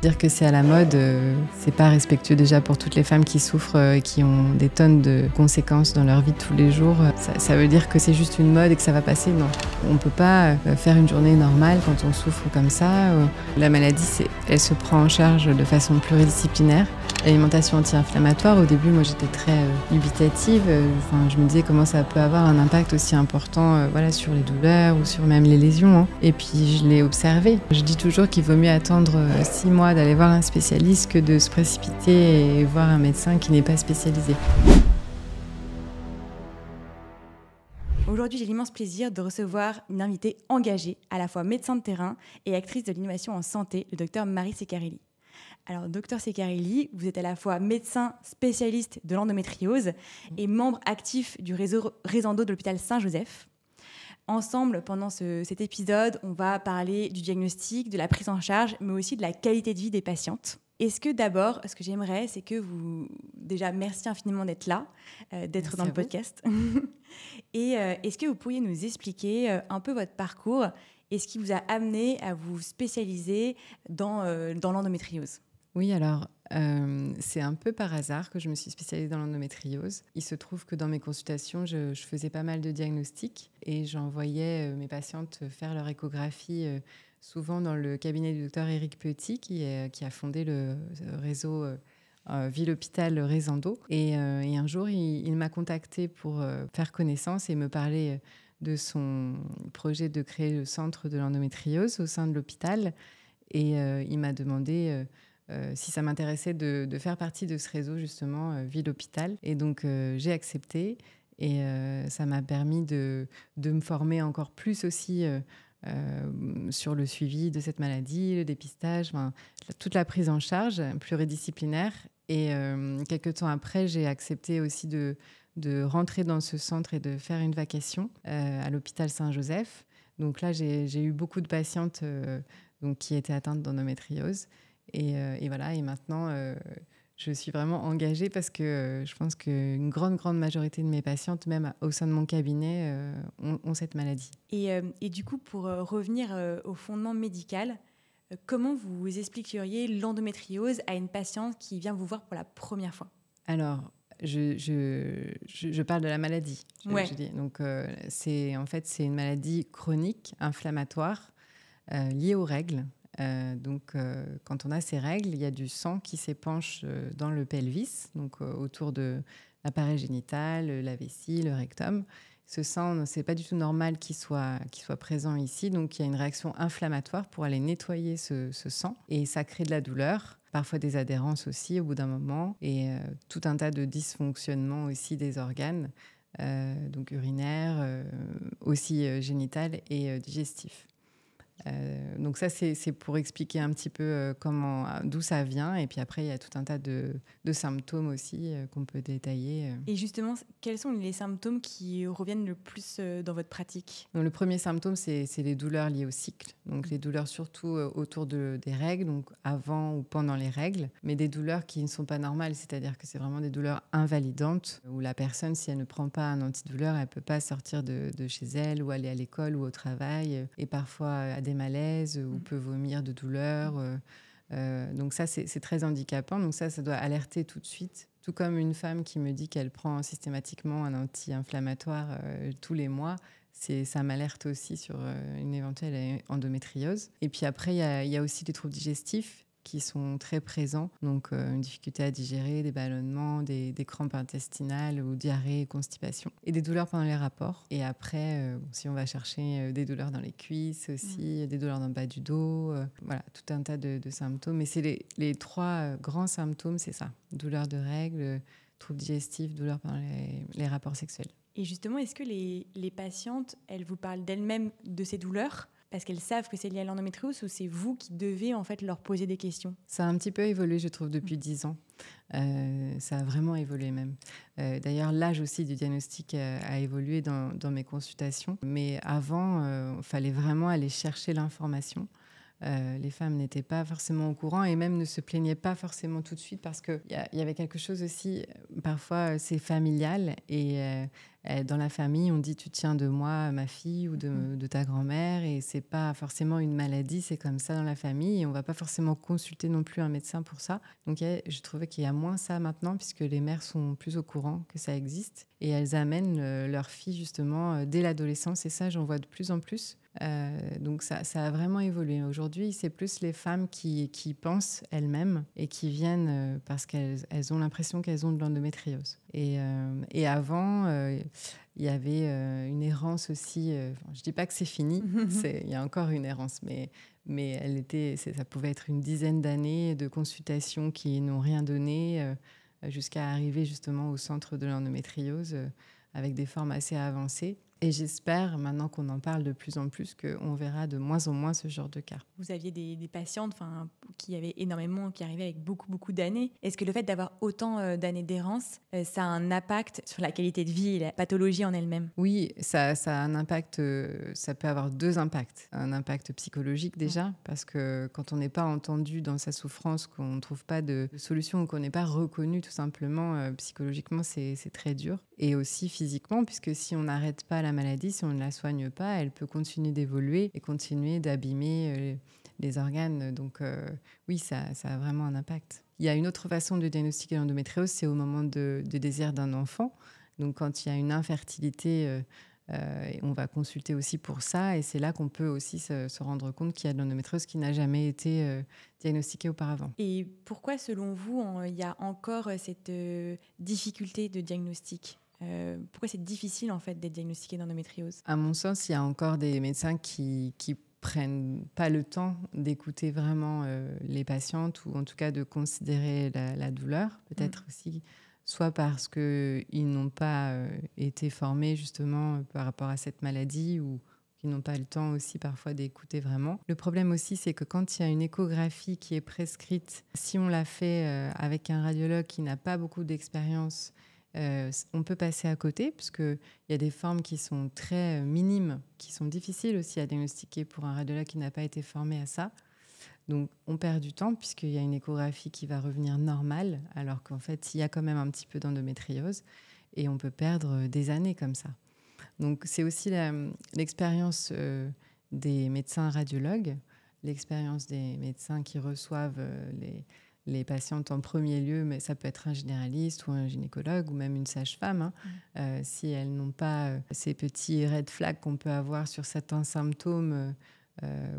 Dire que c'est à la mode, c'est pas respectueux déjà pour toutes les femmes qui souffrent et qui ont des tonnes de conséquences dans leur vie de tous les jours. Ça veut dire que c'est juste une mode et que ça va passer. Non, on peut pas faire une journée normale quand on souffre comme ça. La maladie, elle se prend en charge de façon pluridisciplinaire. L'alimentation anti-inflammatoire, au début, moi j'étais très dubitative. Je me disais comment ça peut avoir un impact aussi important sur les douleurs ou sur même les lésions. Hein. Et puis je l'ai observé. Je dis toujours qu'il vaut mieux attendre 6 mois d'aller voir un spécialiste que de se précipiter et voir un médecin qui n'est pas spécialisé. Aujourd'hui, j'ai l'immense plaisir de recevoir une invitée engagée, à la fois médecin de terrain et actrice de l'innovation en santé, le docteur Marie Ceccarelli. Alors, docteur Ceccarelli, vous êtes à la fois médecin spécialiste de l'endométriose et membre actif du réseau Resendo de l'hôpital Saint-Joseph. Ensemble, pendant cet épisode, on va parler du diagnostic, de la prise en charge, mais aussi de la qualité de vie des patientes. Est-ce que d'abord, ce que j'aimerais, c'est que vous... Déjà, merci infiniment d'être là, d'être dans le podcast. Et est-ce que vous pourriez nous expliquer un peu votre parcours et ce qui vous a amené à vous spécialiser dans l'endométriose ? Oui, alors, c'est un peu par hasard que je me suis spécialisée dans l'endométriose. Il se trouve que dans mes consultations, je faisais pas mal de diagnostics et j'envoyais mes patientes faire leur échographie souvent dans le cabinet du docteur Éric Petit, qui a fondé le réseau Ville-Hôpital Resendo. Et un jour, il m'a contactée pour faire connaissance et me parler de son projet de créer le centre de l'endométriose au sein de l'hôpital. Et il m'a demandé... si ça m'intéressait de faire partie de ce réseau, justement, Ville-Hôpital. Et donc, j'ai accepté. Et ça m'a permis de me former encore plus aussi sur le suivi de cette maladie, le dépistage, toute la prise en charge pluridisciplinaire. Et quelques temps après, j'ai accepté aussi de rentrer dans ce centre et de faire une vacation à l'hôpital Saint-Joseph. Donc là, j'ai eu beaucoup de patientes qui étaient atteintes d'endométriose. Et voilà, et maintenant, je suis vraiment engagée parce que je pense qu'une grande majorité de mes patientes, même au sein de mon cabinet, ont cette maladie. Et du coup, pour revenir au fondement médical, comment vous expliqueriez l'endométriose à une patiente qui vient vous voir pour la première fois ? Alors, je parle de la maladie. Je dis. Donc, c'est une maladie chronique, inflammatoire, liée aux règles. Quand on a ces règles, il y a du sang qui s'épanche dans le pelvis, donc autour de l'appareil génital, la vessie, le rectum. Ce sang, c'est pas du tout normal qu'il soit présent ici, donc il y a une réaction inflammatoire pour aller nettoyer ce sang et ça crée de la douleur, parfois des adhérences aussi au bout d'un moment et tout un tas de dysfonctionnements aussi des organes, donc urinaires, aussi génital et digestif. Donc ça, c'est pour expliquer un petit peu d'où ça vient. Et puis après, il y a tout un tas de symptômes aussi qu'on peut détailler. Et justement, quels sont les symptômes qui reviennent le plus dans votre pratique ? Donc, le premier symptôme, c'est les douleurs liées au cycle. Donc les douleurs surtout autour des règles, donc avant ou pendant les règles, mais des douleurs qui ne sont pas normales, c'est-à-dire que c'est vraiment des douleurs invalidantes, où la personne, si elle ne prend pas un antidouleur, elle ne peut pas sortir de chez elle ou aller à l'école ou au travail, et parfois a des malaises ou peut vomir de douleur. Donc ça, c'est très handicapant. Donc ça doit alerter tout de suite. Tout comme une femme qui me dit qu'elle prend systématiquement un anti-inflammatoire tous les mois, ça m'alerte aussi sur une éventuelle endométriose. Et puis après, il y a aussi des troubles digestifs qui sont très présents, donc une difficulté à digérer, des ballonnements, des crampes intestinales ou diarrhée, constipation, et des douleurs pendant les rapports. Et après, si on va chercher des douleurs dans les cuisses aussi, des douleurs dans le bas du dos, voilà, tout un tas de symptômes. Mais c'est les 3 grands symptômes, c'est ça, douleurs de règles, troubles digestifs, douleurs pendant les rapports sexuels. Et justement, est-ce que les patientes, elles vous parlent d'elles-mêmes de ces douleurs parce qu'elles savent que c'est lié à l'endométriose ou c'est vous qui devez en fait leur poser des questions ? Ça a un petit peu évolué, je trouve, depuis 10 ans. Ça a vraiment évolué même. D'ailleurs, l'âge aussi du diagnostic a évolué dans mes consultations. Mais avant, il fallait vraiment aller chercher l'information. Les femmes n'étaient pas forcément au courant et même ne se plaignaient pas forcément tout de suite parce qu'il y avait quelque chose aussi, parfois c'est familial et dans la famille on dit tu tiens de moi ma fille ou de ta grand-mère et c'est pas forcément une maladie, c'est comme ça dans la famille et on va pas forcément consulter non plus un médecin pour ça. Donc je trouvais qu'il y a moins ça maintenant puisque les mères sont plus au courant que ça existe et elles amènent leurs filles justement dès l'adolescence et ça j'en vois de plus en plus. Donc ça a vraiment évolué. Aujourd'hui, c'est plus les femmes qui pensent elles-mêmes et qui viennent parce qu'elles ont l'impression qu'elles ont de l'endométriose. Et avant, il y avait une errance aussi. Je ne dis pas que c'est fini, il y a encore une errance, mais ça pouvait être une dizaine d'années de consultations qui n'ont rien donné jusqu'à arriver justement au centre de l'endométriose avec des formes assez avancées. Et j'espère, maintenant qu'on en parle de plus en plus, qu'on verra de moins en moins ce genre de cas. Vous aviez des patientes qui arrivaient avec beaucoup, beaucoup d'années. Est-ce que le fait d'avoir autant d'années d'errance, ça a un impact sur la qualité de vie et la pathologie en elle-même ? Oui, ça a un impact, ça peut avoir deux impacts. Un impact psychologique déjà, parce que quand on n'est pas entendu dans sa souffrance, qu'on ne trouve pas de solution ou qu'on n'est pas reconnu tout simplement, psychologiquement, c'est très dur. Et aussi physiquement, puisque si on n'arrête pas la maladie, si on ne la soigne pas, elle peut continuer d'évoluer et continuer d'abîmer les organes. Donc oui, ça a vraiment un impact. Il y a une autre façon de diagnostiquer l'endométriose, c'est au moment de désir d'un enfant. Donc quand il y a une infertilité, on va consulter aussi pour ça. Et c'est là qu'on peut aussi se rendre compte qu'il y a de l'endométriose qui n'a jamais été diagnostiquée auparavant. Et pourquoi, selon vous, il y a encore cette difficulté de diagnostic ? Pourquoi c'est difficile en fait d'être diagnostiqué d'endométriose ? À mon sens, il y a encore des médecins qui prennent pas le temps d'écouter vraiment les patientes ou en tout cas de considérer la douleur. Peut-être aussi, soit parce qu'ils n'ont pas été formés justement par rapport à cette maladie ou qu'ils n'ont pas le temps aussi parfois d'écouter vraiment. Le problème aussi, c'est que quand il y a une échographie qui est prescrite, si on la fait avec un radiologue qui n'a pas beaucoup d'expérience, on peut passer à côté parce qu'il y a des formes qui sont très minimes, qui sont difficiles aussi à diagnostiquer pour un radiologue qui n'a pas été formé à ça. Donc on perd du temps puisqu'il y a une échographie qui va revenir normale alors qu'en fait il y a quand même un petit peu d'endométriose et on peut perdre des années comme ça. Donc c'est aussi l'expérience des médecins radiologues, l'expérience des médecins qui reçoivent les patientes en premier lieu, mais ça peut être un généraliste ou un gynécologue ou même une sage-femme, si elles n'ont pas ces petits red flags qu'on peut avoir sur certains symptômes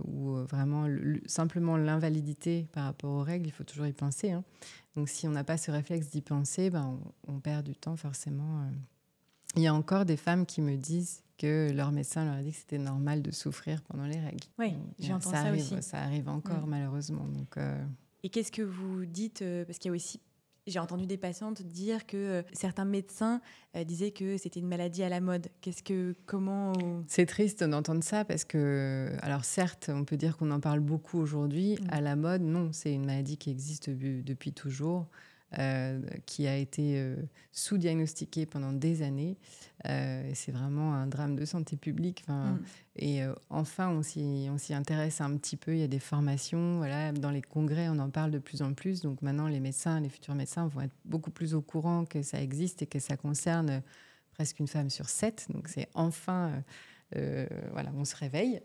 ou vraiment simplement l'invalidité par rapport aux règles, il faut toujours y penser. Donc si on n'a pas ce réflexe d'y penser, on perd du temps forcément. Il y a encore des femmes qui me disent que leur médecin leur a dit que c'était normal de souffrir pendant les règles. Oui, j'entends ça aussi. Ça arrive encore malheureusement. Donc, Et qu'est-ce que vous dites parce qu'il y a aussi, j'ai entendu des patientes dire que certains médecins disaient que c'était une maladie à la mode. Comment C'est triste d'entendre ça parce que, alors certes, on peut dire qu'on en parle beaucoup aujourd'hui. À la mode, non, c'est une maladie qui existe depuis toujours. Qui a été sous-diagnostiquée pendant des années. C'est vraiment un drame de santé publique. Et enfin, on s'y intéresse un petit peu. Il y a des formations. Voilà, dans les congrès, on en parle de plus en plus. Donc maintenant, les futurs médecins vont être beaucoup plus au courant que ça existe et que ça concerne presque une femme sur 7. Donc c'est enfin... voilà, on se réveille.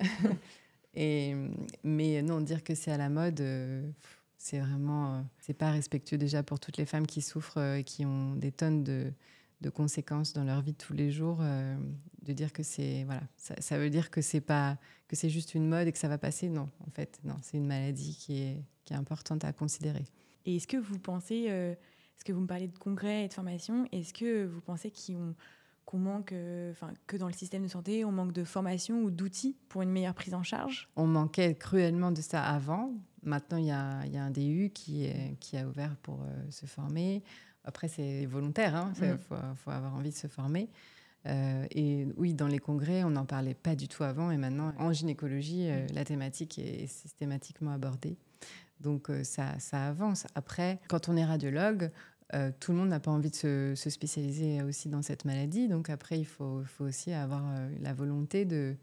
Mais non, dire que c'est à la mode... c'est vraiment, c'est pas respectueux déjà pour toutes les femmes qui souffrent et qui ont des tonnes de conséquences dans leur vie de tous les jours. De dire que c'est, voilà, ça veut dire que c'est pas, que c'est juste une mode et que ça va passer. Non, en fait, non, c'est une maladie qui est importante à considérer. Et est-ce que vous pensez, est-ce que vous me parlez de congrès et de formation, est-ce que vous pensez qu'on manque, que dans le système de santé, on manque de formation ou d'outils pour une meilleure prise en charge ? On manquait cruellement de ça avant. Maintenant, il y a un DU qui a ouvert pour se former. Après, c'est volontaire, faut avoir envie de se former. Et oui, dans les congrès, on n'en parlait pas du tout avant. Et maintenant, en gynécologie, la thématique est systématiquement abordée. Donc, ça avance. Après, quand on est radiologue, tout le monde n'a pas envie de se spécialiser aussi dans cette maladie. Donc après, il faut aussi avoir la volonté de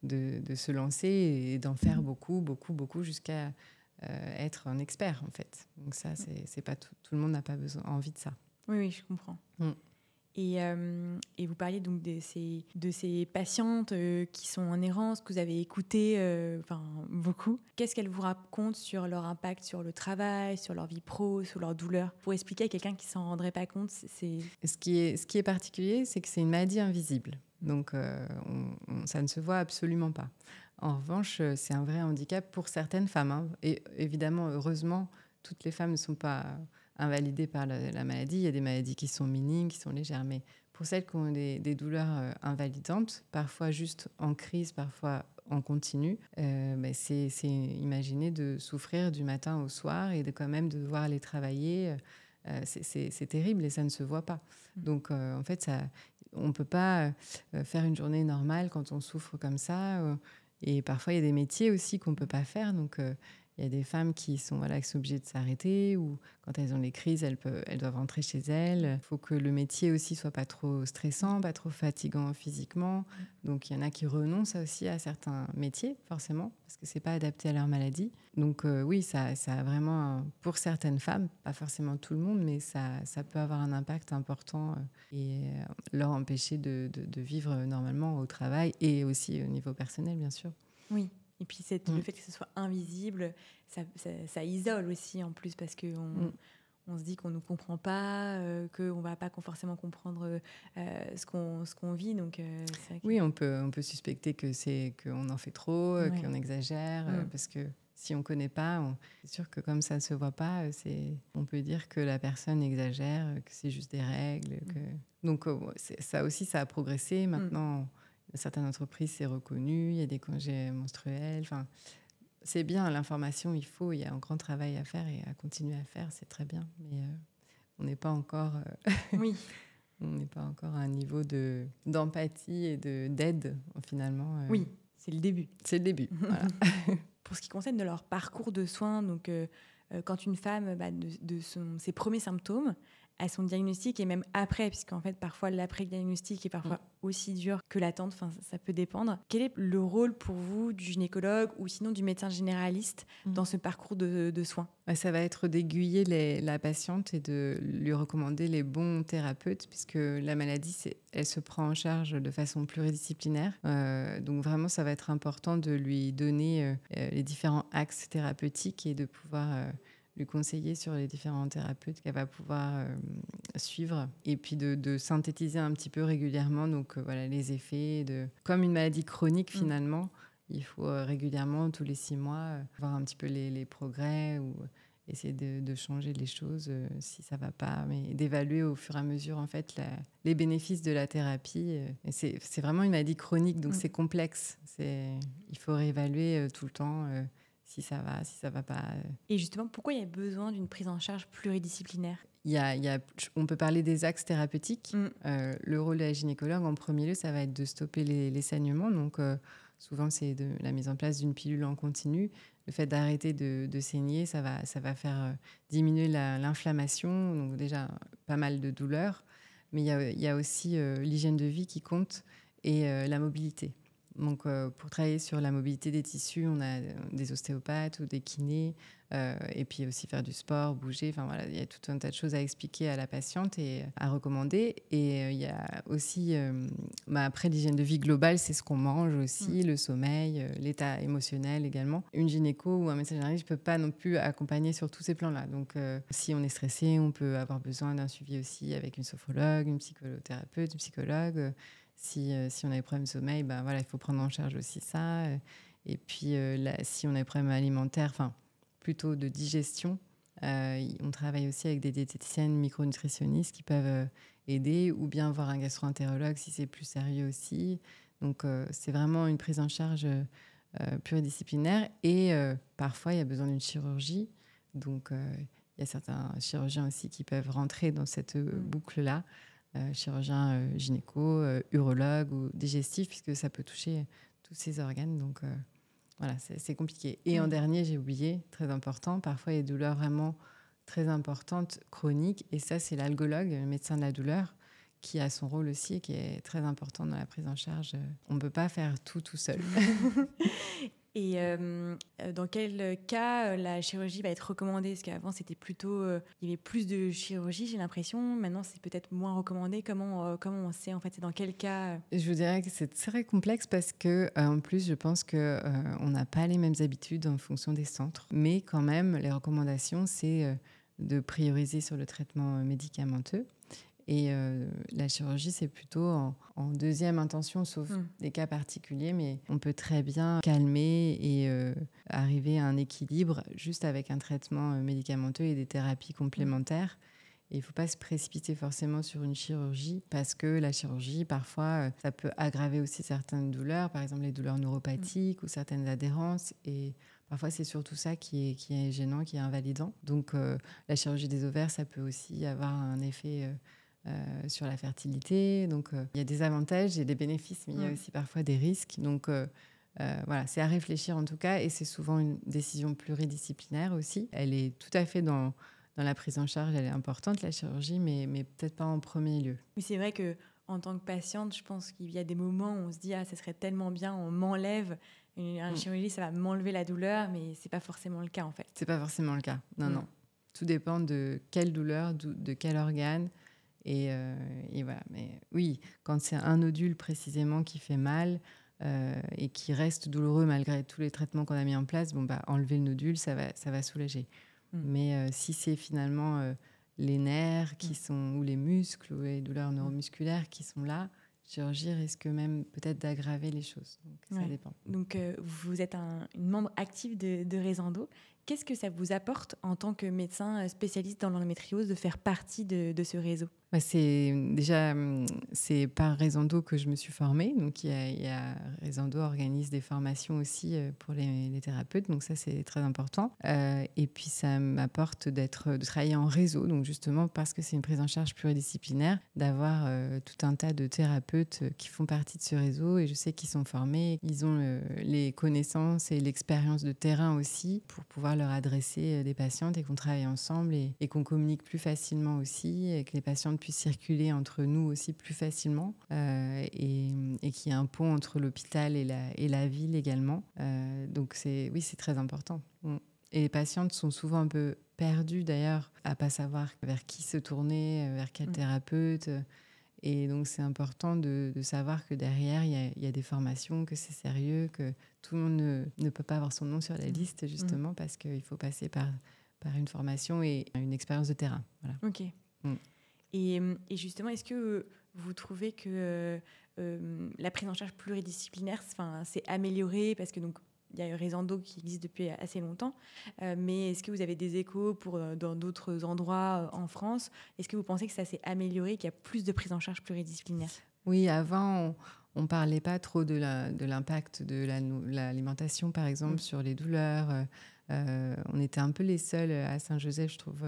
de se lancer et d'en faire beaucoup, beaucoup, beaucoup jusqu'à être un expert, en fait. Donc ça, c'est pas tout le monde n'a pas envie de ça. Oui, je comprends. Et vous parliez donc de ces patientes qui sont en errance, que vous avez écoutées beaucoup. Qu'est-ce qu'elles vous racontent sur leur impact sur le travail, sur leur vie pro, sur leur douleur? Pour expliquer à quelqu'un qui ne s'en rendrait pas compte, c'est... Ce qui est particulier, c'est que c'est une maladie invisible. Donc, ça ne se voit absolument pas. En revanche, c'est un vrai handicap pour certaines femmes, hein. Et évidemment, heureusement, toutes les femmes ne sont pas invalidées par la maladie. Il y a des maladies qui sont minimes, qui sont légères. Mais pour celles qui ont des douleurs invalidantes, parfois juste en crise, parfois en continu, c'est imaginer de souffrir du matin au soir et de quand même devoir aller travailler. C'est terrible et ça ne se voit pas. Donc, en fait, on ne peut pas faire une journée normale quand on souffre comme ça. Et parfois, il y a des métiers aussi qu'on ne peut pas faire. Donc, il y a des femmes qui sont obligées de s'arrêter ou quand elles ont les crises, elles doivent rentrer chez elles. Il faut que le métier aussi soit pas trop stressant, pas trop fatigant physiquement. Donc, il y en a qui renoncent aussi à certains métiers, forcément, parce que c'est pas adapté à leur maladie. Donc, oui, ça a vraiment, pour certaines femmes, pas forcément tout le monde, mais ça peut avoir un impact important et leur empêcher de vivre normalement au travail et aussi au niveau personnel, bien sûr. Oui. Et puis le fait que ce soit invisible, ça isole aussi en plus parce qu'on on se dit qu'on ne nous comprend pas, qu'on ne va pas forcément comprendre ce qu'on vit. Donc, c'est vrai que... Oui, on peut suspecter qu'on en fait trop, qu'on exagère, parce que si on ne connaît pas, c'est sûr que comme ça ne se voit pas, on peut dire que la personne exagère, que c'est juste des règles. Donc ça aussi, ça a progressé. Maintenant, certaines entreprises, c'est reconnu, il y a des congés menstruels. Enfin, c'est bien, l'information, il y a un grand travail à faire et à continuer à faire, c'est très bien. Mais on n'est pas encore... on n'est pas encore à un niveau d'empathie et d'aide, finalement. Oui, c'est le début. C'est le début, voilà. Pour ce qui concerne de leur parcours de soins, donc, quand une femme, ses premiers symptômes, à son diagnostic et même après, puisqu'en fait, parfois, l'après-diagnostic est parfois aussi dur que l'attente, ça peut dépendre. Quel est le rôle pour vous du gynécologue ou sinon du médecin généraliste dans ce parcours de soins? Ça va être d'aiguiller la patiente et de lui recommander les bons thérapeutes, puisque la maladie, elle se prend en charge de façon pluridisciplinaire. Donc vraiment, ça va être important de lui donner les différents axes thérapeutiques et de pouvoir... lui conseiller sur les différents thérapeutes qu'elle va pouvoir suivre et puis de synthétiser un petit peu régulièrement les effets comme une maladie chronique finalement. Il faut régulièrement, tous les 6 mois, voir un petit peu les progrès ou essayer de changer les choses si ça va pas, mais d'évaluer au fur et à mesure en fait les bénéfices de la thérapie. Et c'est vraiment une maladie chronique, donc c'est complexe. Il faut réévaluer tout le temps si ça va pas. Et justement, pourquoi il y a besoin d'une prise en charge pluridisciplinaire? On peut parler des axes thérapeutiques. Le rôle de la gynécologue, en premier lieu, ça va être de stopper les saignements. Donc, souvent, c'est de la mise en place d'une pilule en continu. Le fait d'arrêter de saigner, ça va faire diminuer l'inflammation. Donc, déjà, pas mal de douleurs. Mais il y a aussi l'hygiène de vie qui compte et la mobilité. Donc, pour travailler sur la mobilité des tissus, on a des ostéopathes ou des kinés, et puis aussi faire du sport, bouger. Enfin, voilà, il y a tout un tas de choses à expliquer à la patiente et à recommander. Et il y a aussi, après l'hygiène de vie globale, c'est ce qu'on mange aussi, le sommeil, l'état émotionnel également. Une gynéco ou un médecin généraliste ne peut pas non plus accompagner sur tous ces plans-là. Donc, si on est stressé, on peut avoir besoin d'un suivi aussi avec une sophrologue, une psychothérapeute, une psychologue. Si on a des problèmes de sommeil, il faut prendre en charge aussi ça. Et puis, si on a des problèmes alimentaires, plutôt de digestion, on travaille aussi avec des diététiciennes micronutritionnistes qui peuvent aider, ou bien voir un gastro-entérologue si c'est plus sérieux aussi. Donc, c'est vraiment une prise en charge pluridisciplinaire. Et parfois, il y a besoin d'une chirurgie. Donc, il y a certains chirurgiens aussi qui peuvent rentrer dans cette boucle-là. Chirurgien gynéco, urologue ou digestif, puisque ça peut toucher tous ces organes. Donc voilà, c'est compliqué. Et en dernier, j'ai oublié, très important, parfois il y a des douleurs vraiment très importantes, chroniques. Et ça, c'est l'algologue, le médecin de la douleur, qui a son rôle aussi et qui est très important dans la prise en charge. On ne peut pas faire tout seul. Et dans quel cas la chirurgie va être recommandée? Parce qu'avant, c'était plutôt... il y avait plus de chirurgie, j'ai l'impression. Maintenant, c'est peut-être moins recommandé. Comment on sait, en fait, c'est dans quel cas? Je vous dirais que c'est très complexe parce que, en plus, je pense qu'on n'a pas les mêmes habitudes en fonction des centres. Mais quand même, les recommandations, c'est de prioriser sur le traitement médicamenteux. Et la chirurgie, c'est plutôt en deuxième intention, sauf des cas particuliers, mais on peut très bien calmer et arriver à un équilibre juste avec un traitement médicamenteux et des thérapies complémentaires. Et il ne faut pas se précipiter forcément sur une chirurgie parce que la chirurgie, parfois, ça peut aggraver aussi certaines douleurs, par exemple les douleurs neuropathiques ou certaines adhérences. Et parfois, c'est surtout ça qui est gênant, qui est invalidant. Donc, la chirurgie des ovaires, ça peut aussi avoir un effet... sur la fertilité. Donc, il y a des avantages et des bénéfices, mais il y a aussi parfois des risques. Donc, voilà, c'est à réfléchir en tout cas. Et c'est souvent une décision pluridisciplinaire aussi. Elle est tout à fait dans la prise en charge, elle est importante, la chirurgie, mais peut-être pas en premier lieu. Oui, c'est vrai qu'en tant que patiente, je pense qu'il y a des moments où on se dit « Ah, ça serait tellement bien, on m'enlève. Une chirurgie, ça va m'enlever la douleur. » Mais ce n'est pas forcément le cas, en fait. C'est pas forcément le cas. Non. Tout dépend de quelle douleur, de quel organe. Et voilà. Mais oui, quand c'est un nodule précisément qui fait mal et qui reste douloureux malgré tous les traitements qu'on a mis en place, enlever le nodule, ça va soulager. Mais si c'est finalement les nerfs qui sont, ou les muscles ou les douleurs neuromusculaires qui sont là, la chirurgie risque même peut-être d'aggraver les choses. Donc ça dépend. Donc vous êtes une membre active de Resendo. Qu'est-ce que ça vous apporte en tant que médecin spécialiste dans l'endométriose de faire partie de ce réseau? C'est par Resendo que je me suis formée. Donc, Resendo organise des formations aussi pour les thérapeutes. Donc, ça, c'est très important. Et puis, ça m'apporte de travailler en réseau. Donc, justement, parce que c'est une prise en charge pluridisciplinaire, d'avoir tout un tas de thérapeutes qui font partie de ce réseau. Et je sais qu'ils sont formés. Ils ont les connaissances et l'expérience de terrain aussi pour pouvoir leur adresser des patientes et qu'on travaille ensemble et qu'on communique plus facilement aussi et que les patientes puissent circuler entre nous aussi plus facilement et qu'il y ait un pont entre l'hôpital et la ville également. Donc c'est très important. Et les patientes sont souvent un peu perdues d'ailleurs à pas savoir vers qui se tourner, vers quel thérapeute. Et donc c'est important de savoir que derrière il y a des formations, que c'est sérieux, que tout le monde ne peut pas avoir son nom sur la liste justement parce qu'il faut passer par une formation et une expérience de terrain. Voilà. Ok. Et justement, est-ce que vous trouvez que la prise en charge pluridisciplinaire s'est améliorée parce que donc il y a Resendo qui existe depuis assez longtemps, mais est-ce que vous avez des échos dans d'autres endroits en France? Est-ce que vous pensez que ça s'est amélioré, qu'il y a plus de prise en charge pluridisciplinaire? Oui, avant, on ne parlait pas trop de l'impact de l'alimentation, par exemple, sur les douleurs. On était un peu les seuls à Saint-Joseph, je trouve,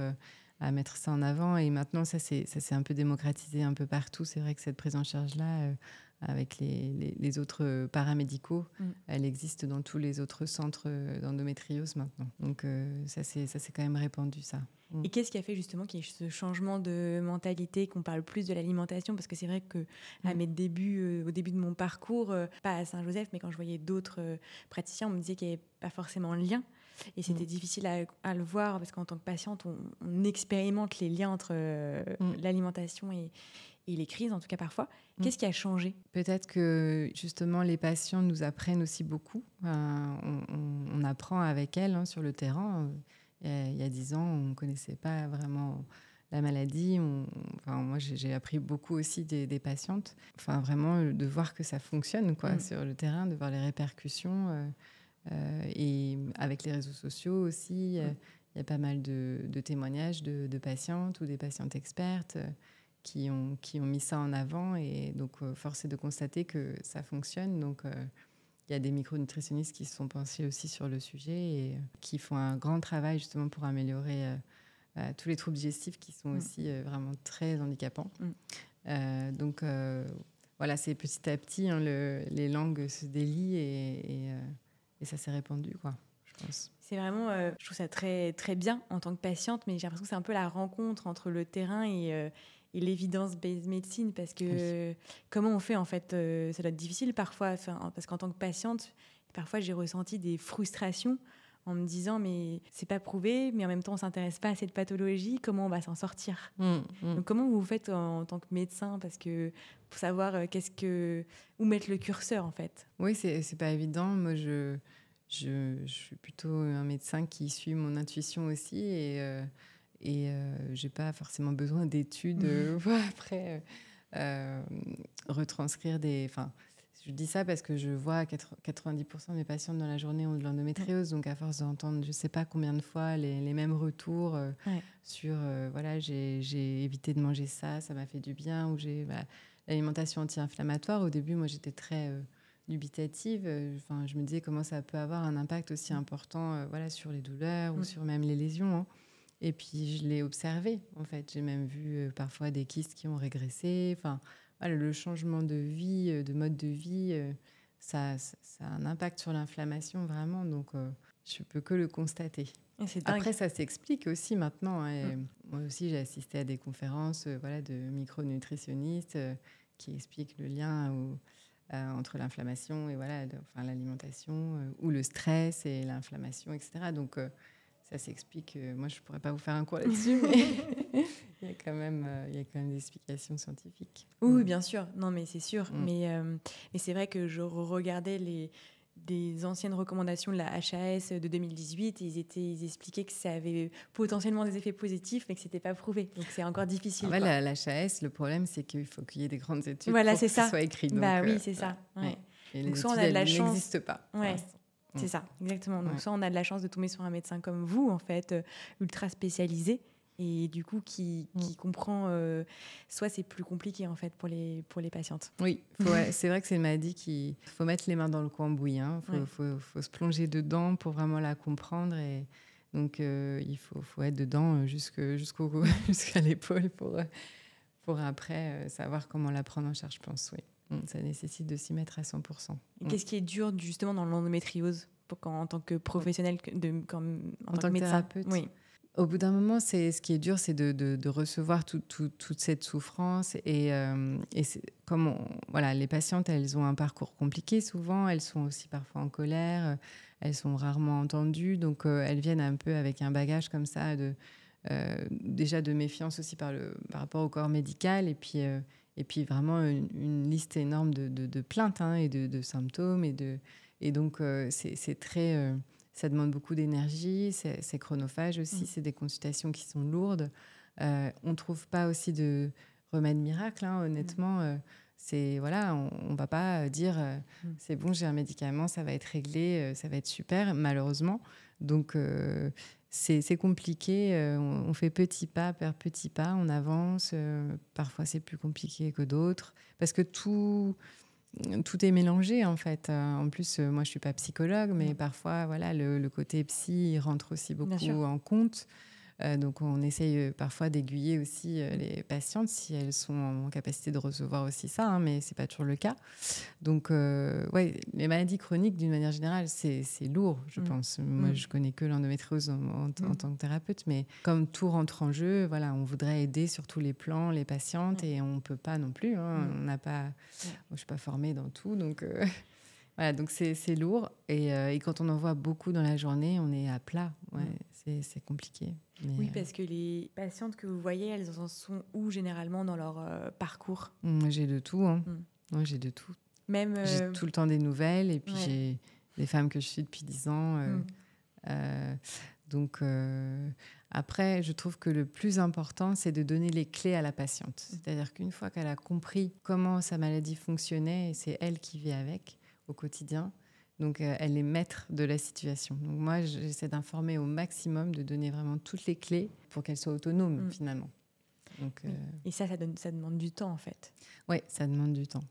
à mettre ça en avant. Et maintenant, ça s'est un peu démocratisé un peu partout. C'est vrai que cette prise en charge-là, avec les autres paramédicaux, elle existe dans tous les autres centres d'endométriose maintenant. Donc, ça s'est quand même répandu, ça. Et qu'est-ce qui a fait justement qu'il y ait ce changement de mentalité, qu'on parle plus de l'alimentation? Parce que c'est vrai qu'à mes débuts, au début de mon parcours, pas à Saint-Joseph, mais quand je voyais d'autres praticiens, on me disait qu'il n'y avait pas forcément de lien. Et c'était difficile à le voir parce qu'en tant que patiente, on expérimente les liens entre l'alimentation et les crises, en tout cas parfois. Qu'est-ce qui a changé? Peut-être que justement les patients nous apprennent aussi beaucoup. On apprend avec elles sur le terrain. Il y a 10 ans, on ne connaissait pas vraiment la maladie. Moi, j'ai appris beaucoup aussi des patientes. Enfin, vraiment, de voir que ça fonctionne sur le terrain, de voir les répercussions. Et avec les réseaux sociaux aussi, il y a pas mal de témoignages de patientes ou des patientes expertes qui ont mis ça en avant. Et donc, force est de constater que ça fonctionne. Donc, il y a des micronutritionnistes qui se sont penchés aussi sur le sujet et qui font un grand travail justement pour améliorer tous les troubles digestifs qui sont aussi vraiment très handicapants. Donc, voilà, c'est petit à petit, les langues se délient et ça s'est répandu, je pense. C'est vraiment, je trouve ça très, très bien en tant que patiente, mais j'ai l'impression que c'est un peu la rencontre entre le terrain et l'évidence-based medicine, parce que comment on fait en fait, ça doit être difficile parfois, parce qu'en tant que patiente, parfois j'ai ressenti des frustrations en me disant mais c'est pas prouvé, mais en même temps on s'intéresse pas à cette pathologie, comment on va s'en sortir? Donc comment vous faites en tant que médecin, parce que pour savoir où mettre le curseur en fait? Oui, c'est pas évident. Moi, je suis plutôt un médecin qui suit mon intuition aussi j'ai pas forcément besoin d'études pour après retranscrire des. Enfin, je dis ça parce que je vois 90% de mes patientes dans la journée ont de l'endométriose, donc à force d'entendre je sais pas combien de fois les mêmes retours sur voilà, j'ai évité de manger ça, ça m'a fait du bien, ou l'alimentation anti-inflammatoire. Au début, moi j'étais très dubitative. Enfin, je me disais comment ça peut avoir un impact aussi important voilà, sur les douleurs ou sur même les lésions. Hein. Et puis, je l'ai observé, en fait. J'ai même vu parfois des kystes qui ont régressé. Enfin, voilà, le changement de vie, de mode de vie, ça a un impact sur l'inflammation, vraiment. Donc, je peux que le constater. Après, ça s'explique aussi maintenant. Hein, et moi aussi, j'ai assisté à des conférences voilà, de micronutritionnistes qui expliquent le lien entre l'inflammation et voilà, l'alimentation, ou le stress et l'inflammation, etc. Donc, ça s'explique. Moi, je ne pourrais pas vous faire un cours là-dessus, mais il y a quand même des explications scientifiques. Oui, bien sûr. Non, mais c'est sûr. Mais c'est vrai que je regardais des anciennes recommandations de la HAS de 2018. Ils expliquaient que ça avait potentiellement des effets positifs, mais que ce n'était pas prouvé. Donc, c'est encore difficile. La HAS, le problème, c'est qu'il faut qu'il y ait des grandes études pour que ça soit écrit. Donc, oui, c'est ça. Ouais. Et donc, les soit études, on a de la elles chance. n'existent pas. Ouais. C'est ça, exactement. Donc, soit on a de la chance de tomber sur un médecin comme vous, en fait, ultra spécialisé, et du coup, qui comprend... soit c'est plus compliqué, en fait, pour les patientes. Oui, c'est vrai que c'est une maladie qu'il faut mettre les mains dans le cambouis. Hein. Faut se plonger dedans pour vraiment la comprendre. Et donc, il faut être dedans jusqu'à l'épaule pour après savoir comment la prendre en charge, je pense, oui. Ça nécessite de s'y mettre à 100%. Et qu'est-ce qui est dur justement dans l'endométriose en tant que professionnel, en tant que médecin, thérapeute? Oui. Au bout d'un moment, ce qui est dur, c'est de recevoir toute cette souffrance. Et voilà, les patientes, elles ont un parcours compliqué souvent. Elles sont aussi parfois en colère. Elles sont rarement entendues. Donc, elles viennent un peu avec un bagage comme ça, déjà de méfiance aussi par rapport au corps médical. Et puis vraiment une liste énorme de plaintes et de symptômes. Et donc, c'est très... ça demande beaucoup d'énergie, c'est chronophage aussi, c'est des consultations qui sont lourdes. On ne trouve pas aussi de remède miracle, honnêtement. Voilà, on ne va pas dire c'est bon, j'ai un médicament, ça va être réglé, ça va être super, malheureusement. Donc, c'est compliqué. On fait petit pas par petit pas, on avance. Parfois, c'est plus compliqué que d'autres parce que tout est mélangé, en fait. En plus, moi, je ne suis pas psychologue, mais parfois, voilà, le côté psy il rentre aussi beaucoup en compte. Donc, on essaye parfois d'aiguiller aussi les patientes si elles sont en capacité de recevoir aussi ça, mais ce n'est pas toujours le cas. Donc, les maladies chroniques, d'une manière générale, c'est lourd, je pense. Moi, je ne connais que l'endométriose en tant que thérapeute, mais comme tout rentre en jeu, voilà, on voudrait aider sur tous les plans les patientes et on ne peut pas non plus. On n'a pas... Moi, je ne suis pas formée dans tout, donc... Voilà, donc c'est lourd. Et quand on en voit beaucoup dans la journée, on est à plat. C'est compliqué. Mais, oui, parce que les patientes que vous voyez, elles en sont où généralement dans leur parcours? J'ai de tout. Moi, j'ai de tout. J'ai tout le temps des nouvelles. Et puis, j'ai des femmes que je suis depuis 10 ans. Donc, après, je trouve que le plus important, c'est de donner les clés à la patiente. C'est-à-dire qu'une fois qu'elle a compris comment sa maladie fonctionnait, et c'est elle qui vit avec au quotidien. Donc, elle est maître de la situation. Donc, moi, j'essaie d'informer au maximum, de donner vraiment toutes les clés pour qu'elle soit autonome, finalement. Donc, et ça demande du temps, en fait. Oui, ça demande du temps.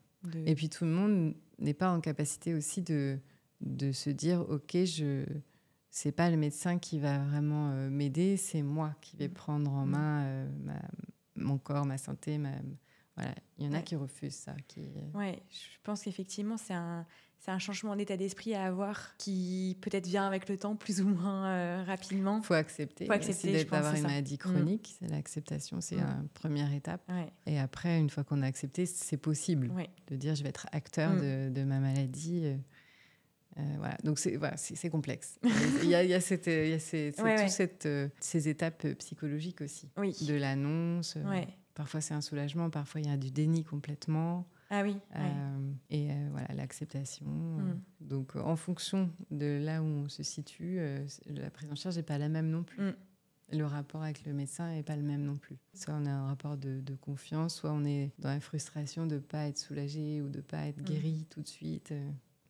Et puis, tout le monde n'est pas en capacité aussi de se dire « Ok, c'est pas le médecin qui va vraiment m'aider, c'est moi qui vais prendre en main mon corps, ma santé, voilà, il y en a Ouais. qui refusent ça. Ouais, je pense qu'effectivement, c'est un changement d'état d'esprit à avoir qui peut-être vient avec le temps, plus ou moins rapidement. Faut accepter, Faut accepter, aussi je pense, d'avoir c'est une ça. maladie chronique. C'est l'acceptation, c'est une première étape. Ouais. Et après, une fois qu'on a accepté, c'est possible Ouais. de dire je vais être acteur de ma maladie. Voilà. Donc c'est complexe. Il y a ces étapes psychologiques aussi. Oui. De l'annonce. Ouais. Parfois c'est un soulagement, parfois il y a du déni complètement. Ah oui. Et voilà, l'acceptation. Donc en fonction de là où on se situe, la prise en charge n'est pas la même non plus. Le rapport avec le médecin n'est pas le même non plus. Soit on a un rapport de confiance, soit on est dans la frustration de ne pas être soulagé ou de ne pas être guéri tout de suite.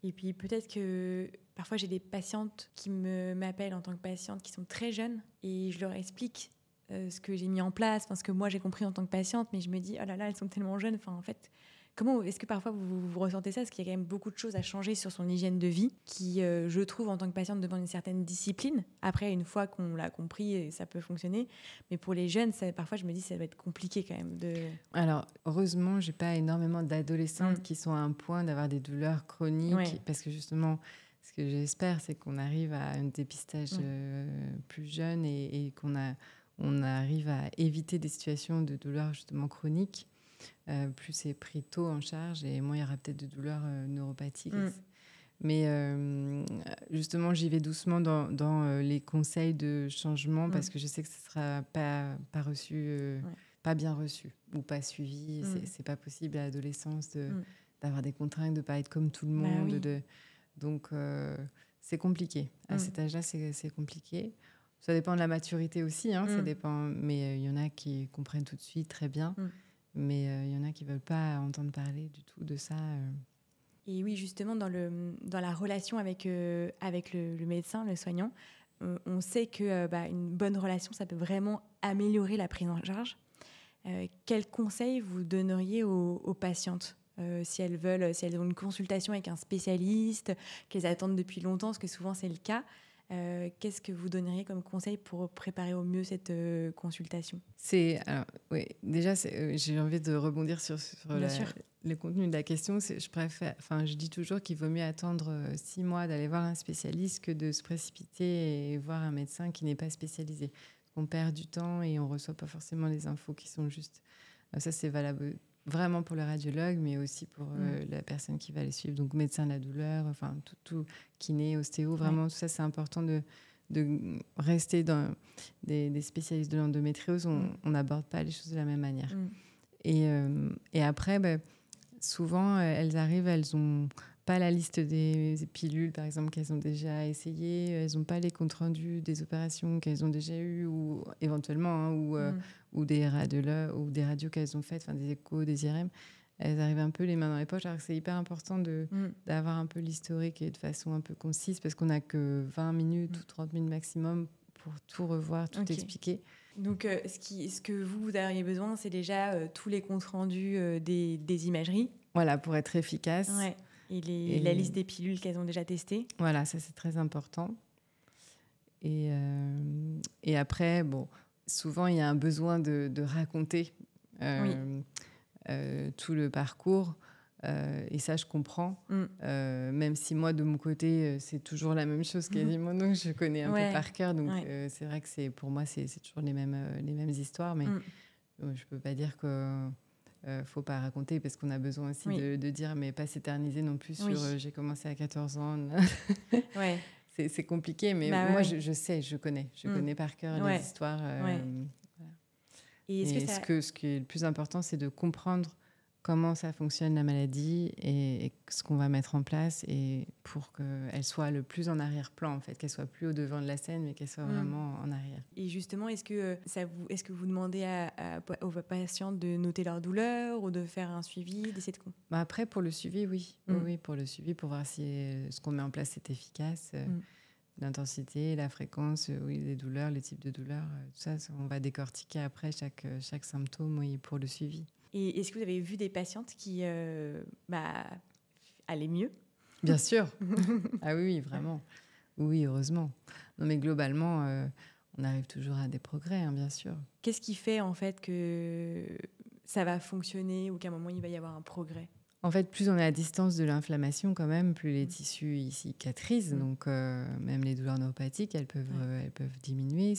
Et puis peut-être que parfois j'ai des patientes qui m'appellent en tant que patiente qui sont très jeunes et je leur explique ce que j'ai mis en place, ce que moi j'ai compris en tant que patiente, mais je me dis, oh là là, elles sont tellement jeunes. Enfin, en fait, comment est-ce que parfois vous ressentez ça? Parce qu'il y a quand même beaucoup de choses à changer sur son hygiène de vie qui, je trouve, en tant que patiente, demande une certaine discipline. Après, une fois qu'on l'a compris, ça peut fonctionner. Mais pour les jeunes, parfois, je me dis, ça va être compliqué quand même. Alors, heureusement, j'ai pas énormément d'adolescentes qui sont à un point d'avoir des douleurs chroniques. Parce que justement, ce que j'espère, c'est qu'on arrive à un dépistage plus jeune et on arrive à éviter des situations de douleurs justement chroniques. Plus c'est pris tôt en charge et moins il y aura peut-être de douleurs neuropathiques. Mais justement, j'y vais doucement dans les conseils de changement parce que je sais que ce ne sera pas reçu, pas bien reçu ou pas suivi. C'est pas possible à l'adolescence d'avoir des contraintes, de ne pas être comme tout le monde. Oui. Donc, c'est compliqué. À cet âge-là, c'est compliqué. Ça dépend de la maturité aussi, ça dépend. Mais il y en a qui comprennent tout de suite très bien. Mais il y en a qui ne veulent pas entendre parler du tout de ça. Et oui, justement, dans la relation avec le médecin, le soignant, on sait que une bonne relation, ça peut vraiment améliorer la prise en charge. Quels conseils vous donneriez aux patientes si elles ont une consultation avec un spécialiste, qu'elles attendent depuis longtemps, parce que souvent c'est le cas? Qu'est-ce que vous donneriez comme conseil pour préparer au mieux cette consultation? Déjà, j'ai envie de rebondir sur le contenu de la question. Je dis toujours qu'il vaut mieux attendre 6 mois d'aller voir un spécialiste que de se précipiter et voir un médecin qui n'est pas spécialisé. On perd du temps et on ne reçoit pas forcément les infos qui sont justes. Ça, c'est valable vraiment pour le radiologue, mais aussi pour la personne qui va les suivre. Donc, médecin de la douleur, tout kiné, ostéo, vraiment, tout ça, c'est important de rester dans des spécialistes de l'endométriose. On n'aborde pas les choses de la même manière. Et après, souvent, elles arrivent, elles n'ont pas la liste des pilules, par exemple, qu'elles ont déjà essayées. Elles n'ont pas les comptes rendus des opérations qu'elles ont déjà eues, ou éventuellement, ou des radios qu'elles ont faites, des échos, des IRM. Elles arrivent un peu les mains dans les poches. Alors que c'est hyper important d'avoir un peu l'historique et de façon un peu concise, parce qu'on n'a que 20 minutes ou 30 minutes maximum pour tout revoir, tout expliquer. Donc, ce que vous auriez besoin, c'est déjà tous les comptes rendus des imageries. Voilà, pour être efficace. Ouais. Et la liste des pilules qu'elles ont déjà testées. Voilà, ça, c'est très important. Et après, souvent, il y a un besoin de raconter tout le parcours. Et ça, je comprends. Même si moi, de mon côté, c'est toujours la même chose quasiment. Donc, je connais un peu par cœur. Donc, c'est vrai que pour moi, c'est toujours les mêmes histoires. Mais je ne peux pas dire que... faut pas raconter, parce qu'on a besoin aussi de dire, mais pas s'éterniser non plus sur j'ai commencé à 14 ans. C'est compliqué, mais moi je sais, je connais par cœur les histoires. Voilà. Et ce qui est le plus important, c'est de comprendre comment ça fonctionne, la maladie, et ce qu'on va mettre en place, et pour qu'elle soit le plus en arrière-plan, en fait, qu'elle soit plus au devant de la scène, mais qu'elle soit vraiment en arrière. Et justement, est-ce que vous demandez aux patients de noter leur douleur, ou de faire un suivi, d'essayer de... Après, pour le suivi, oui. Oui, pour le suivi, pour voir si ce qu'on met en place est efficace. L'intensité, la fréquence, les douleurs, les types de douleurs, tout ça, on va décortiquer après chaque symptôme, pour le suivi. Et est-ce que vous avez vu des patientes qui allaient mieux? Bien sûr. Ah oui, vraiment. Oui, heureusement. Non, mais globalement, on arrive toujours à des progrès, bien sûr. Qu'est-ce qui fait, en fait, que ça va fonctionner ou qu'à un moment, il va y avoir un progrès? En fait, plus on est à distance de l'inflammation quand même, plus les tissus ils cicatrisent. Donc, même les douleurs neuropathiques, elles peuvent diminuer.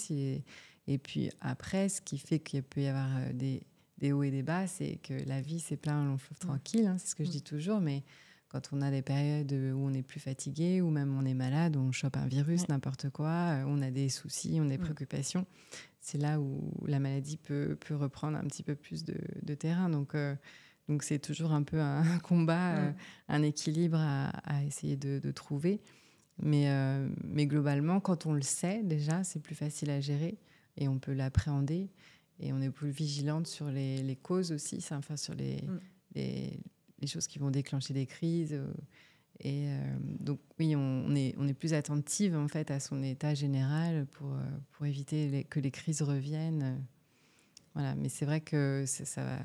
Et puis après, ce qui fait qu'il peut y avoir des hauts et des bas, c'est que la vie, c'est plein un long fleuve tranquille. Hein, c'est ce que je dis toujours. Mais quand on a des périodes où on est plus fatigué, ou même on est malade, on chope un virus, n'importe quoi, on a des soucis, on a des préoccupations, c'est là où la maladie peut reprendre un petit peu plus de terrain. Donc c'est toujours un peu un combat, un équilibre à essayer de trouver. Mais globalement, quand on le sait déjà, c'est plus facile à gérer et on peut l'appréhender. Et on est plus vigilante sur les causes aussi, enfin sur les choses qui vont déclencher des crises. Donc oui, on est plus attentive en fait à son état général pour éviter que les crises reviennent. Voilà. Mais c'est vrai que ça va...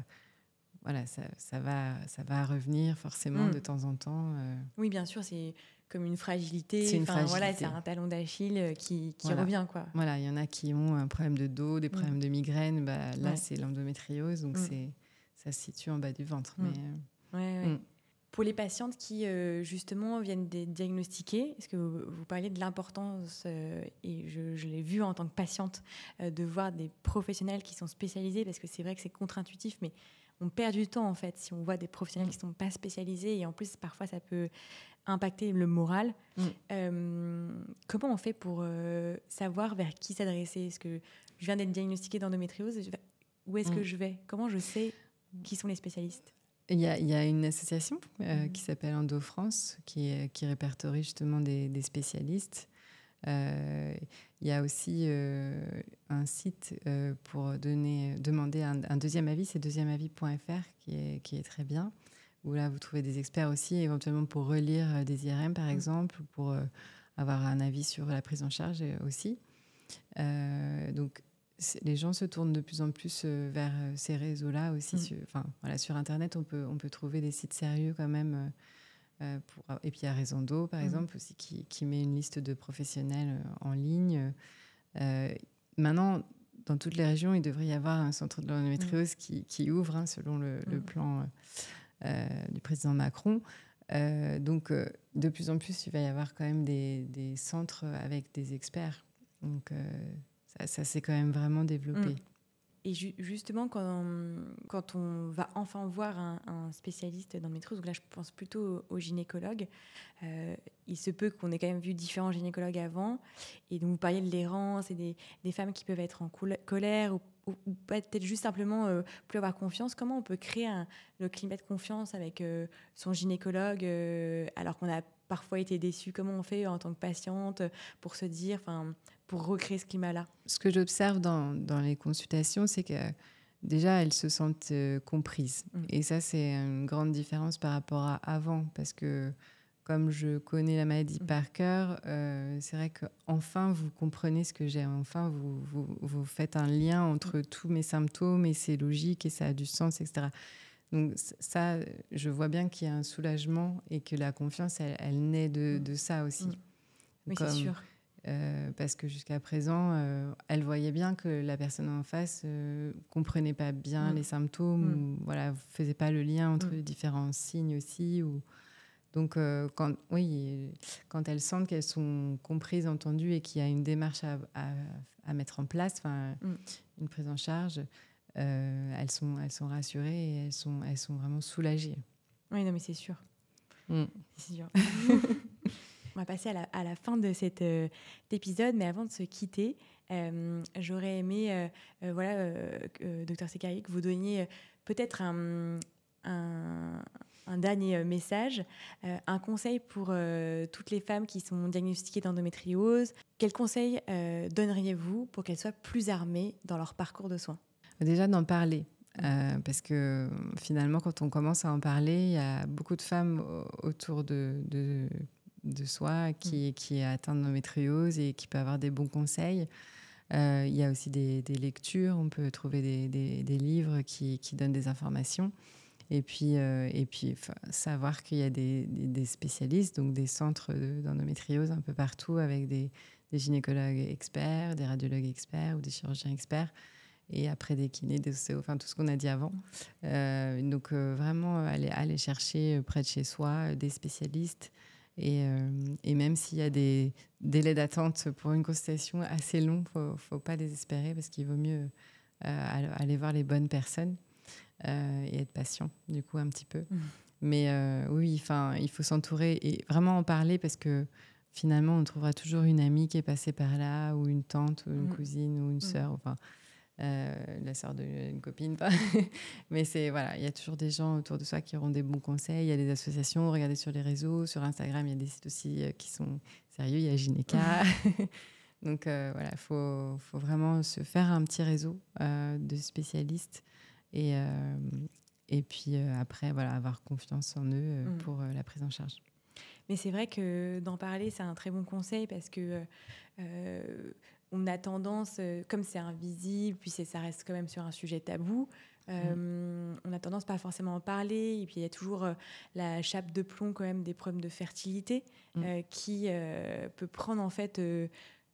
Voilà, ça va revenir forcément de temps en temps. Oui, bien sûr, c'est comme une fragilité. C'est une fragilité. Voilà, c'est un talon d'Achille qui revient, quoi. Voilà, il y en a qui ont un problème de dos, des problèmes de migraine. Là, c'est l'endométriose, donc ça se situe en bas du ventre. Pour les patientes qui, justement, viennent diagnostiquer, est-ce que vous parliez de l'importance, et je l'ai vu en tant que patiente, de voir des professionnels qui sont spécialisés, parce que c'est vrai que c'est contre-intuitif, mais on perd du temps, en fait, si on voit des professionnels qui ne sont pas spécialisés, et en plus, parfois, ça peut impacter le moral. Comment on fait pour savoir vers qui s'adresser? Est-ce que je viens d'être diagnostiquée d'endométriose? Où est-ce que je vais? Comment je sais qui sont les spécialistes? Il y a une association qui s'appelle Endo France qui répertorie justement des spécialistes. Il y a aussi un site pour demander un deuxième avis, c'est deuxièmeavis.fr qui est très bien, où là vous trouvez des experts aussi, éventuellement pour relire des IRM par exemple, ou pour avoir un avis sur la prise en charge aussi. Donc les gens se tournent de plus en plus vers ces réseaux-là aussi. Sur Internet, on peut trouver des sites sérieux quand même. Et puis il y a Raison par exemple, aussi, qui met une liste de professionnels en ligne. Maintenant, dans toutes les régions, il devrait y avoir un centre de l'endométriose qui ouvre, selon le plan du président Macron. Donc, de plus en plus, il va y avoir quand même des centres avec des experts. Donc, ça s'est quand même vraiment développé. Et justement, quand on va enfin voir un spécialiste d'endométriose, donc là je pense plutôt au gynécologue, il se peut qu'on ait quand même vu différents gynécologues avant, et donc vous parliez de l'errance et des femmes qui peuvent être en colère ou peut-être juste simplement plus avoir confiance. Comment on peut créer le climat de confiance avec son gynécologue alors qu'on a parfois été déçu? Comment on fait en tant que patiente pour se dire, pour recréer ce climat-là? Ce que j'observe dans les consultations, c'est que déjà, elles se sentent comprises. Et ça, c'est une grande différence par rapport à avant. Parce que comme je connais la maladie par cœur, c'est vrai qu'enfin, vous comprenez ce que j'ai. Enfin, vous faites un lien entre tous mes symptômes et c'est logique et ça a du sens, etc. Donc ça, je vois bien qu'il y a un soulagement et que la confiance, elle naît de ça aussi. Oui, c'est sûr. Parce que jusqu'à présent, elle voyait bien que la personne en face comprenait pas bien les symptômes, ou faisait pas le lien entre les différents signes aussi. Donc, quand elles sentent qu'elles sont comprises, entendues et qu'il y a une démarche à mettre en place, une prise en charge, elles sont rassurées et elles sont vraiment soulagées. Oui, non, mais c'est sûr. C'est sûr. On va passer à la fin de cet épisode, mais avant de se quitter, j'aurais aimé, Dr Sekareli, que vous donniez peut-être un dernier message, un conseil pour toutes les femmes qui sont diagnostiquées d'endométriose. Quel conseil donneriez-vous pour qu'elles soient plus armées dans leur parcours de soins? Déjà, d'en parler. Parce que finalement, quand on commence à en parler, il y a beaucoup de femmes autour de soi qui est atteinte d'endométriose et qui peut avoir des bons conseils. Il y a aussi des lectures, on peut trouver des livres qui donnent des informations. Et puis savoir qu'il y a des spécialistes, donc des centres d'endométriose un peu partout avec des gynécologues experts, des radiologues experts ou des chirurgiens experts. et après des kinés, des ostéos, enfin tout ce qu'on a dit avant. Donc vraiment aller chercher près de chez soi des spécialistes. Et même s'il y a des délais d'attente pour une consultation assez longs, faut pas désespérer parce qu'il vaut mieux aller voir les bonnes personnes et être patient, du coup, un petit peu. Mais oui, il faut s'entourer et vraiment en parler parce que finalement, on trouvera toujours une amie qui est passée par là, ou une tante, ou une cousine, ou une sœur, enfin, la sœur d'une copine. Mais voilà, il y a toujours des gens autour de soi qui auront des bons conseils. Il y a des associations, regardez sur les réseaux, sur Instagram, il y a des sites aussi qui sont sérieux, il y a Gynéca. Donc voilà, il faut vraiment se faire un petit réseau de spécialistes et puis après, voilà, avoir confiance en eux pour la prise en charge. Mais c'est vrai que d'en parler, c'est un très bon conseil parce que on a tendance, comme c'est invisible, puis ça reste quand même sur un sujet tabou, on a tendance pas forcément à en parler. Et puis il y a toujours la chape de plomb quand même des problèmes de fertilité qui peut prendre en fait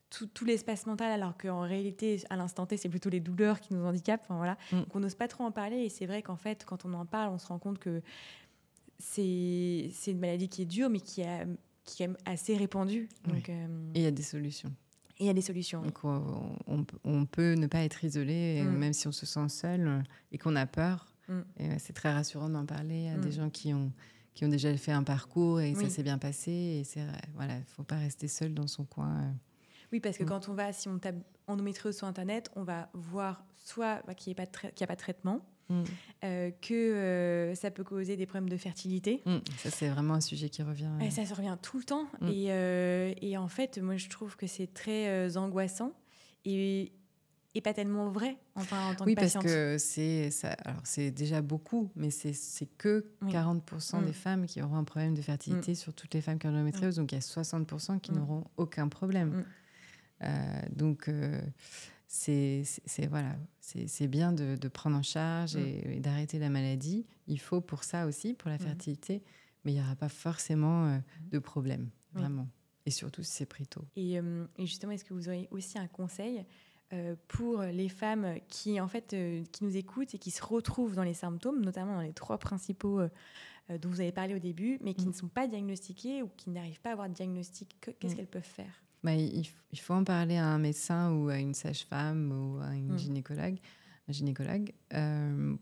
tout l'espace mental, alors qu'en réalité, à l'instant T, c'est plutôt les douleurs qui nous handicapent. Enfin, voilà. Donc on n'ose pas trop en parler. Et c'est vrai qu'en fait, quand on en parle, on se rend compte que c'est une maladie qui est dure, mais qui est assez répandue. Donc, et il y a des solutions. Et il y a des solutions. Donc on peut ne pas être isolé, même si on se sent seul et qu'on a peur. Et c'est très rassurant d'en parler à des gens qui ont déjà fait un parcours et ça s'est bien passé. Et voilà, il ne faut pas rester seul dans son coin. Oui, parce que si on tape endométriose sur Internet, on va voir soit qu'il n'y a pas de traitement, que ça peut causer des problèmes de fertilité. Ça, c'est vraiment un sujet qui revient. Et ça revient tout le temps. Et en fait, moi, je trouve que c'est très angoissant et pas tellement vrai en tant que patiente. Oui, parce que alors c'est déjà beaucoup, mais c'est que 40% des femmes qui auront un problème de fertilité sur toutes les femmes qui ont l'endométriose. Donc, il y a 60% qui n'auront aucun problème. Donc, c'est bien de prendre en charge et d'arrêter la maladie. Il faut pour ça aussi, pour la fertilité, mais il n'y aura pas forcément de problème, vraiment. Et surtout si c'est pris tôt. Et justement, est-ce que vous auriez aussi un conseil pour les femmes qui nous écoutent et qui se retrouvent dans les symptômes, notamment dans les 3 principaux dont vous avez parlé au début, mais qui ne sont pas diagnostiqués ou qui n'arrivent pas à avoir de diagnostic? Qu'est-ce qu'elles peuvent faire? Il faut en parler à un médecin ou à une sage-femme ou à un gynécologue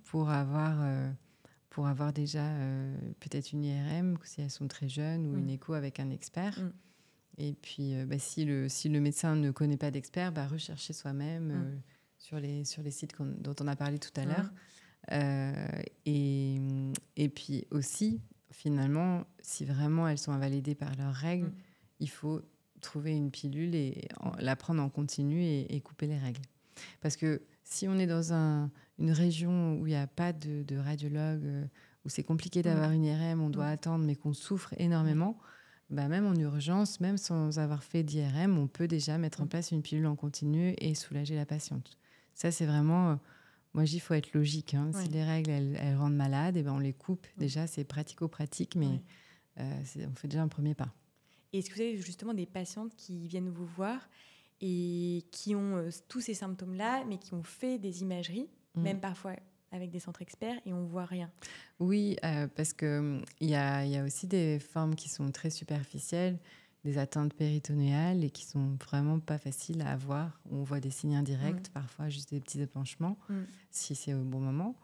pour avoir déjà peut-être une IRM si elles sont très jeunes ou une écho avec un expert. Et puis, si le médecin ne connaît pas d'expert, rechercher soi-même sur les sites dont on a parlé tout à l'heure. Et puis aussi, finalement, si vraiment elles sont invalidées par leurs règles, il faut trouver une pilule et la prendre en continu et couper les règles. Parce que si on est dans une région où il n'y a pas de radiologue, où c'est compliqué d'avoir une IRM, on doit attendre, mais qu'on souffre énormément, même en urgence, même sans avoir fait d'IRM, on peut déjà mettre en place une pilule en continu et soulager la patiente. Ça, c'est vraiment... moi, je dis qu'il faut être logique. Si les règles, elles rendent malades, on les coupe. Déjà, c'est pratico-pratique, mais on fait déjà un premier pas. Et est-ce que vous avez justement des patientes qui viennent vous voir et qui ont tous ces symptômes-là, mais qui ont fait des imageries, même parfois avec des centres experts, et on ne voit rien? Oui, parce qu'il y a aussi des formes qui sont très superficielles, des atteintes péritonéales et qui sont vraiment pas faciles à avoir. On voit des signes indirects, parfois juste des petits épanchements, si c'est au bon moment.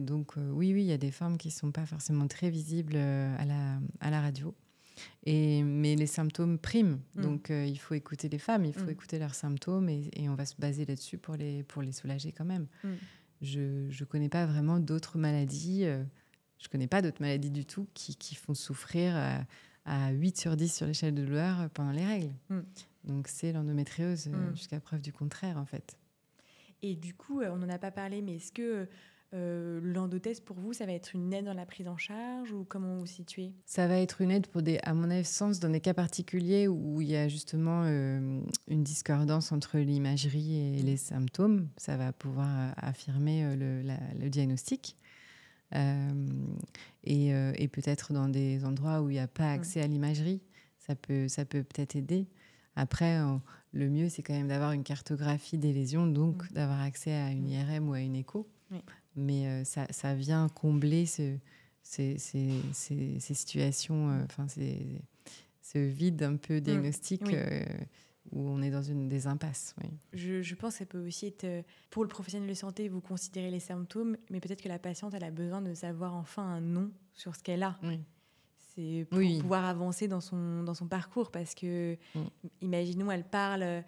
Donc oui, il y a des formes qui ne sont pas forcément très visibles à la radio. Mais les symptômes priment, donc il faut écouter les femmes, il faut écouter leurs symptômes et on va se baser là-dessus pour les soulager quand même. Je ne connais pas vraiment d'autres maladies, je ne connais pas d'autres maladies du tout qui font souffrir à 8 sur 10 sur l'échelle de douleur pendant les règles. Donc c'est l'endométriose jusqu'à preuve du contraire en fait. Et du coup, on n'en a pas parlé, mais est-ce que l'endothèse, pour vous, ça va être une aide dans la prise en charge ou comment vous vous situez? Ça va être une aide à mon avis, dans des cas particuliers où il y a justement une discordance entre l'imagerie et les symptômes. Ça va pouvoir affirmer le diagnostic. Et peut-être dans des endroits où il n'y a pas accès à l'imagerie, ça peut peut-être aider. Après, le mieux, c'est quand même d'avoir une cartographie des lésions, donc d'avoir accès à une IRM ou à une écho. Oui. Mais ça vient combler ces situations, ce vide un peu diagnostique où on est dans des impasses. Oui. Je pense que ça peut aussi être, pour le professionnel de santé, vous considérez les symptômes, mais peut-être que la patiente, elle a besoin de savoir enfin un nom sur ce qu'elle a. Oui. C'est pour pouvoir avancer dans son parcours, parce que, imaginons, elle parle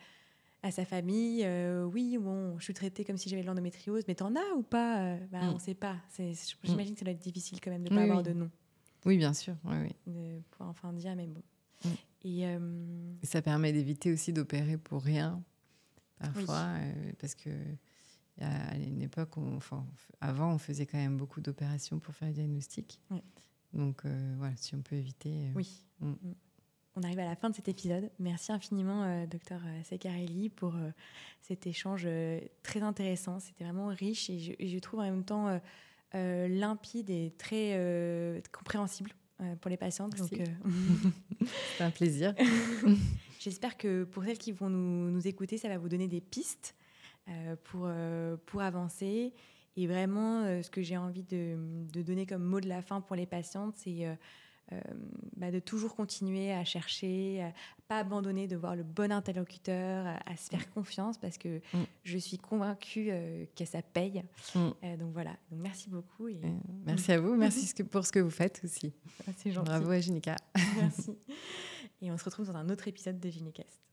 à sa famille, oui, bon, je suis traitée comme si j'avais de l'endométriose, mais t'en as ou pas? On ne sait pas. J'imagine que ça doit être difficile quand même de ne pas avoir de nom. Oui, bien sûr. Oui. De pouvoir enfin dire, mais bon. Et ça permet d'éviter aussi d'opérer pour rien, parfois, parce que à une époque, avant, on faisait quand même beaucoup d'opérations pour faire le diagnostic. Oui. Donc, voilà, si on peut éviter... Oui. On arrive à la fin de cet épisode. Merci infiniment, Dr Ceccarelli, pour cet échange très intéressant. C'était vraiment riche et je trouve en même temps limpide et très compréhensible pour les patientes. Donc, c'est un plaisir. J'espère que pour celles qui vont nous écouter, ça va vous donner des pistes pour avancer. Et vraiment, ce que j'ai envie de donner comme mot de la fin pour les patientes, c'est de toujours continuer à chercher, à pas abandonner, de voir le bon interlocuteur, à se faire confiance, parce que je suis convaincue que ça paye. Donc voilà, donc merci beaucoup. Merci à vous, merci pour ce que vous faites aussi. C'est gentil. Bravo à Gynéca. Merci. Et on se retrouve dans un autre épisode de Gynécast.